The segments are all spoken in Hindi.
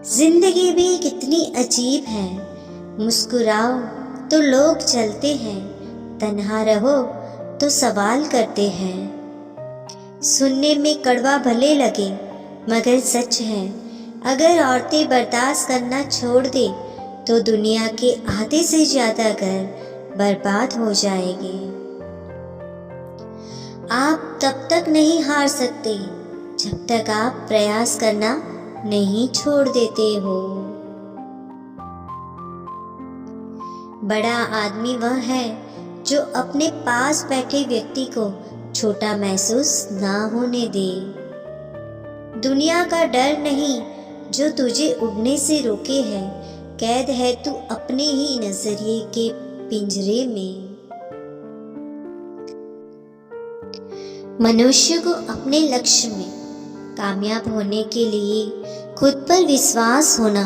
जिंदगी भी कितनी अजीब है, मुस्कुराओ तो लोग चलते हैं, तन्हा रहो तो सवाल करते हैं। सुनने में कड़वा भले लगे मगर सच है, अगर औरतें बर्दाश्त करना छोड़ दे तो दुनिया के आधे से ज्यादा घर बर्बाद हो जाएंगे। आप तब तक नहीं हार सकते जब तक आप प्रयास करना नहीं छोड़ देते हो। बड़ा आदमी वह है जो अपने पास बैठे व्यक्ति को छोटा महसूस ना होने दे। दुनिया का डर नहीं जो तुझे उड़ने से रोके है, कैद है तू अपने ही नजरिए के पिंजरे में। मनुष्य को अपने लक्ष्य में कामयाब होने के लिए खुद पर विश्वास होना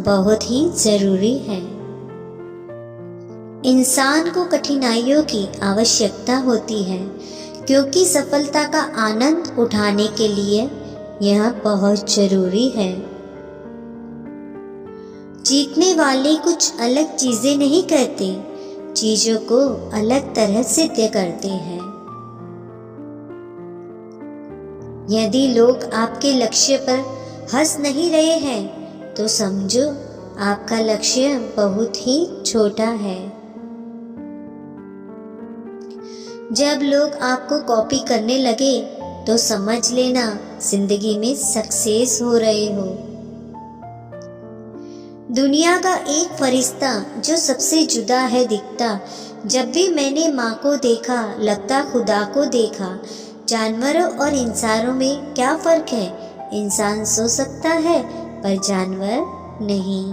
बहुत ही जरूरी है। इंसान को कठिनाइयों की आवश्यकता होती है क्योंकि सफलता का आनंद उठाने के लिए यह बहुत जरूरी है। जीतने वाले कुछ अलग चीजें नहीं करते, चीजों को अलग तरह से तय करते हैं। यदि लोग आपके लक्ष्य पर हंस नहीं रहे हैं तो समझो आपका लक्ष्य बहुत ही छोटा है। जब लोग आपको कॉपी करने लगे तो समझ लेना जिंदगी में सक्सेस हो रहे हो। दुनिया का एक फरिश्ता जो सबसे जुदा है दिखता, जब भी मैंने माँ को देखा लगता खुदा को देखा। जानवरों और इंसानों में क्या फर्क है? इंसान सो सकता है पर जानवर नहीं।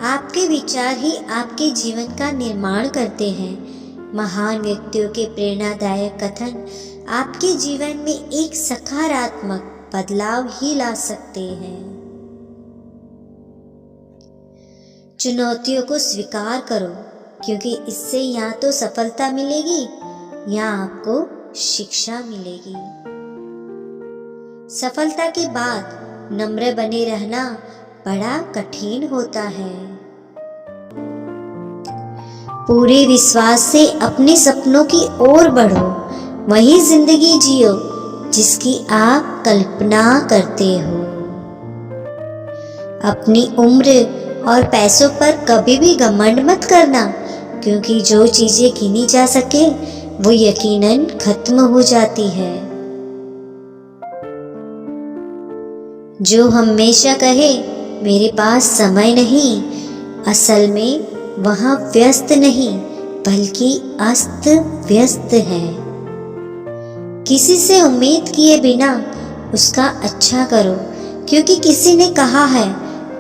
आपके विचार ही आपके जीवन का निर्माण करते हैं। महान व्यक्तियों के प्रेरणादायक कथन आपके जीवन में एक सकारात्मक बदलाव ही ला सकते हैं। चुनौतियों को स्वीकार करो क्योंकि इससे या तो सफलता मिलेगी या आपको शिक्षा मिलेगी। सफलता के बाद नम्र बने रहना बड़ा कठिन होता है। पूरे विश्वास से अपने सपनों की ओर बढ़ो, वही जिंदगी जियो जिसकी आप कल्पना करते हो। अपनी उम्र और पैसों पर कभी भी घमंड मत करना क्योंकि जो चीजें गिनी जा सके वो यकीनन खत्म हो जाती है। जो हमेशा कहे मेरे पास समय नहीं, असल में वहाँ व्यस्त नहीं बल्कि अस्त व्यस्त है। किसी से उम्मीद किए बिना उसका अच्छा करो क्योंकि किसी ने कहा है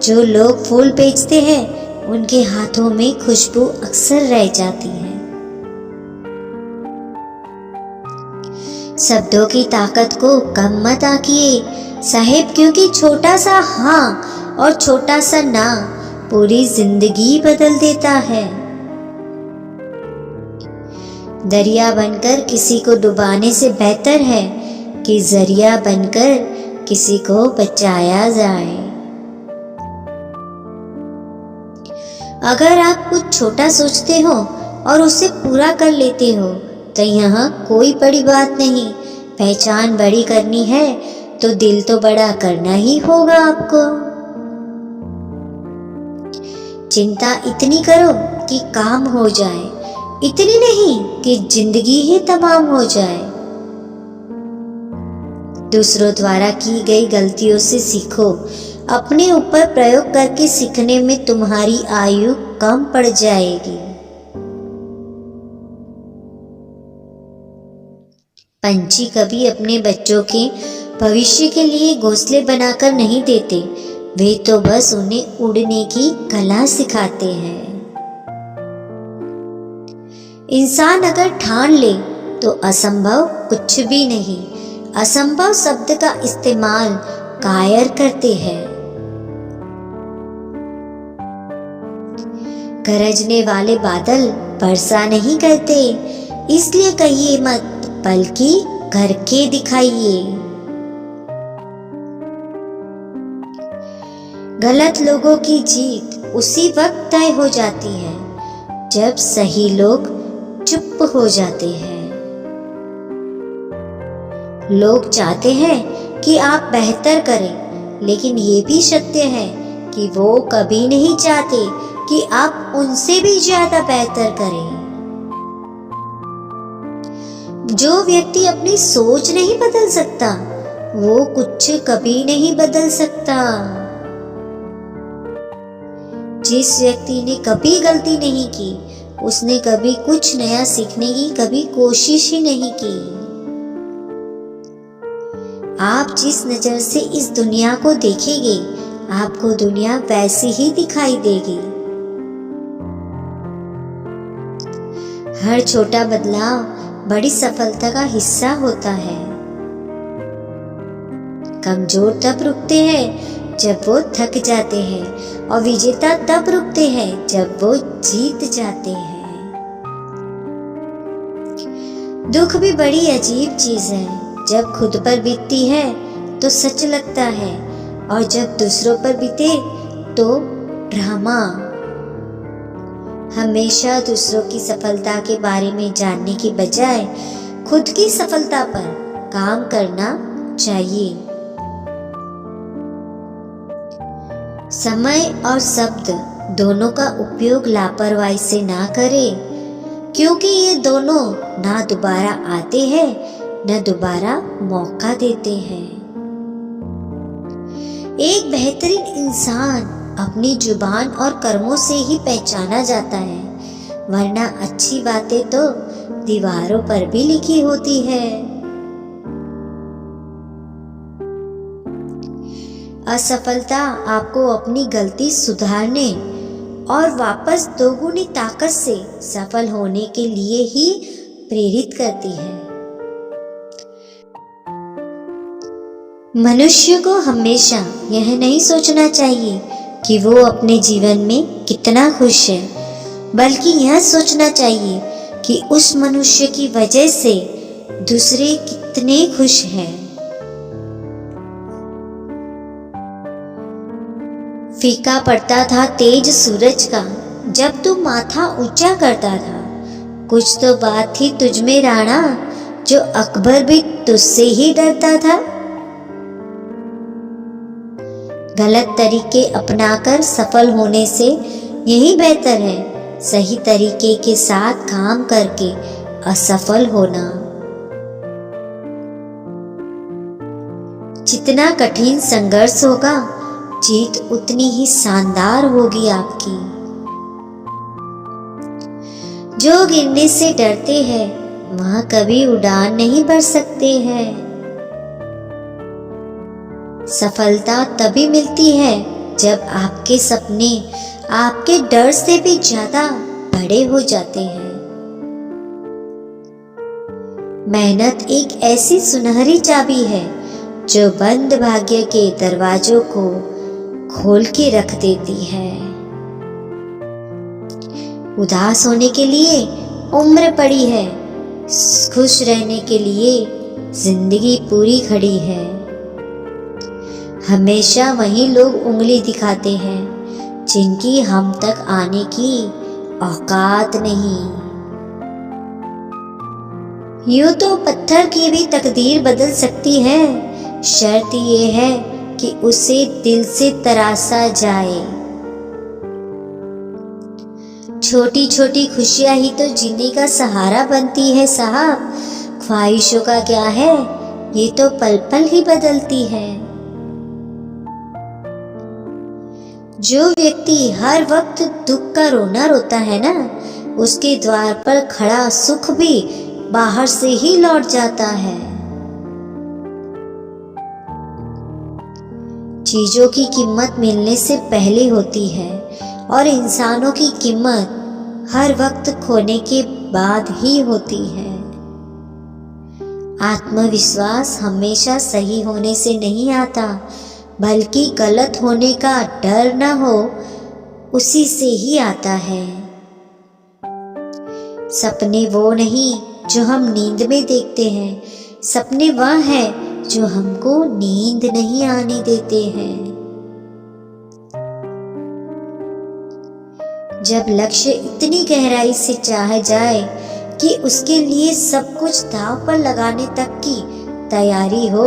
जो लोग फूल बेचते हैं उनके हाथों में खुशबू अक्सर रह जाती है। शब्दों की ताकत को कम मत आंकिए साहिब, क्योंकि छोटा सा हाँ और छोटा सा ना पूरी जिंदगी बदल देता है। दरिया बनकर किसी को डुबाने से बेहतर है कि जरिया बनकर किसी को बचाया जाए। अगर आप कुछ छोटा सोचते हो और उसे पूरा कर लेते हो तो यहाँ कोई बड़ी बात नहीं। पहचान बड़ी करनी है तो दिल तो बड़ा करना ही होगा आपको। चिंता इतनी करो कि काम हो जाए, इतनी नहीं कि जिंदगी ही तमाम हो जाए। दूसरों द्वारा की गई गलतियों से सीखो, अपने ऊपर प्रयोग करके सीखने में तुम्हारी आयु कम पड़ जाएगी। पंछी कभी अपने बच्चों के भविष्य के लिए घोंसले बनाकर नहीं देते, वे तो बस उन्हें उड़ने की कला सिखाते हैं। इंसान अगर ठान ले तो असंभव कुछ भी नहीं। असंभव शब्द का इस्तेमाल कायर करते हैं। गरजने वाले बादल वर्षा नहीं करते, इसलिए कहिए मत बल्कि करके दिखाइए। गलत लोगों की जीत उसी वक्त तय हो जाती है जब सही लोग चुप हो जाते हैं। लोग चाहते हैं कि आप बेहतर करें, लेकिन ये भी सत्य है कि वो कभी नहीं चाहते कि आप उनसे भी ज्यादा बेहतर करें। जो व्यक्ति अपनी सोच नहीं बदल सकता, वो कुछ कभी नहीं बदल सकता। जिस व्यक्ति ने कभी गलती नहीं की, उसने कभी कुछ नया सीखने की कभी कोशिश ही नहीं की। आप जिस नजर से इस दुनिया को देखेंगे, आपको दुनिया वैसी ही दिखाई देगी। हर छोटा बदलाव बड़ी सफलता का हिस्सा होता है। कमजोर तब रुकते हैं जब वो थक जाते हैं, और विजेता तब रुकते हैं जब वो जीत जाते हैं। दुख भी बड़ी अजीब चीज है। जब खुद पर बीतती है तो सच लगता है, और जब दूसरों पर बीते तो ड्रामा। हमेशा दूसरों की सफलता के बारे में जानने की बजाय खुद की सफलता पर काम करना चाहिए। समय और शब्द दोनों का उपयोग लापरवाही से ना करें, क्योंकि ये दोनों ना दोबारा आते हैं न दोबारा मौका देते हैं। एक बेहतरीन इंसान अपनी जुबान और कर्मों से ही पहचाना जाता है, वरना अच्छी बातें तो दीवारों पर भी लिखी होती है। असफलता आपको अपनी गलती सुधारने और वापस दोगुनी ताकत से सफल होने के लिए ही प्रेरित करती है। मनुष्य को हमेशा यह नहीं सोचना चाहिए कि वो अपने जीवन में कितना खुश है, बल्कि यह सोचना चाहिए कि उस मनुष्य की वजह से दूसरे कितने खुश हैं। फीका पड़ता था तेज सूरज का जब तू माथा ऊंचा करता था। कुछ तो बात थी तुझ में राणा, जो अकबर भी तुझसे ही डरता था। गलत तरीके अपनाकर सफल होने से यही बेहतर है सही तरीके के साथ काम करके असफल होना। जितना कठिन संघर्ष होगा, जीत उतनी ही शानदार होगी आपकी। जो गिरने से डरते हैं, वह कभी उड़ान नहीं भर सकते हैं। सफलता तभी मिलती है जब आपके सपने आपके डर से भी ज्यादा बड़े हो जाते हैं। मेहनत एक ऐसी सुनहरी चाबी है जो बंद भाग्य के दरवाजों को खोल के रख देती है। उदास होने के लिए उम्र पड़ी है, खुश रहने के लिए जिंदगी पूरी खड़ी है। हमेशा वही लोग उंगली दिखाते हैं जिनकी हम तक आने की औकात नहीं। यूं तो पत्थर की भी तकदीर बदल सकती है, शर्त ये है कि उसे दिल से तराशा जाए। छोटी छोटी खुशियां ही तो जीने का सहारा बनती है साहब। ख्वाहिशों का क्या है, ये तो पल पल ही बदलती है। जो व्यक्ति हर वक्त दुख का रोना रोता है ना, उसके द्वार पर खड़ा सुख भी बाहर से ही लौट जाता है। चीजों की कीमत मिलने से पहले होती है, और इंसानों की कीमत हर वक्त खोने के बाद ही होती है। आत्मविश्वास हमेशा सही होने से नहीं आता, बल्कि गलत होने का डर न हो उसी से ही आता है। सपने वो नहीं जो हम नींद में देखते हैं, सपने वह हैं जो हमको नींद नहीं आने देते हैं। जब लक्ष्य इतनी गहराई से चाहा जाए कि उसके लिए सब कुछ दांव पर लगाने तक की तैयारी हो,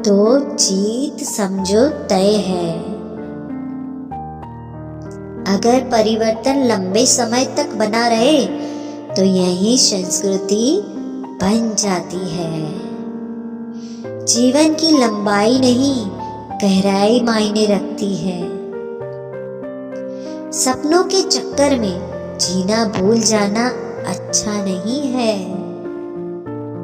तो जीत समझो तय है। अगर परिवर्तन लंबे समय तक बना रहे तो यही संस्कृति बन जाती है। जीवन की लंबाई नहीं, गहराई मायने रखती है। सपनों के चक्कर में जीना भूल जाना अच्छा नहीं है।